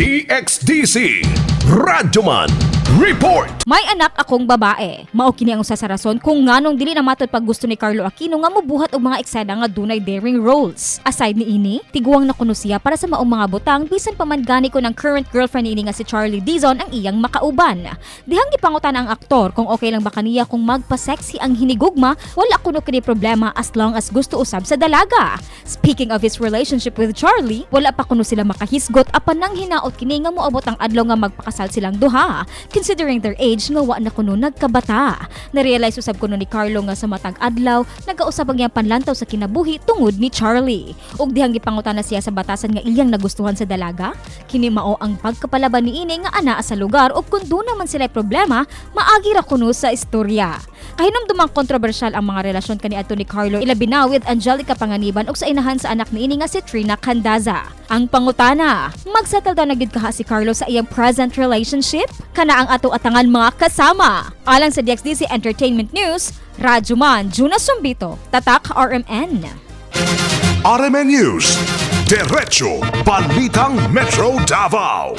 DXDC Radyoman Report. May anak akong babae. Mao kini ang usa sa rason kung nganong dili na matod pag gusto ni Carlo Aquino nga mobuhat og mga eksena nga dunay daring roles. Aside ni ini, tiguang na kuno siya para sa maong mga butang bisan pa man gani ko ng current girlfriend ni ini nga si Charlie Dizon ang iyang makauban. Dihang gipangutan ang aktor kung okay lang ba kaniya kung magpa-sexy ang hinigugma, wala kuno kini problema as long as gusto usab sa dalaga. Speaking of his relationship with Charlie, wala pa kuno sila makahisgot apan nang hinaot kini nga moabot ang adlaw nga magpakasal silang duha. Considering their age nga wa na kuno nagkabata. Na-realize usab kuno ni Carlo nga sa matag adlaw nagausab ang iyang panlantaw sa kinabuhi tungod ni Charlie. Ug dihang gipangutan na siya sa batasan nga iyang nagustuhan sa dalaga, kini mao ang pagkapalaban ni ini nga anaa sa lugar ug kun do naman sila problema, maagi ra kuno sa istorya. Kahinumdumang kontrobersyal ang mga relasyon kaniadto ni Carlo ilabi na with Angelica Panganiban ug sa inahan sa anak niini nga si Trina Candaza. Ang pangutana, magsettle daw na gid kaha si Carlo sa iyang present relationship? Kana ang ato atangan mga kasama. Alang sa DXDC Entertainment News, Radyoman Juna Sumbito, Tatak RMN. RMN News, Diretso Balitang Metro Davao.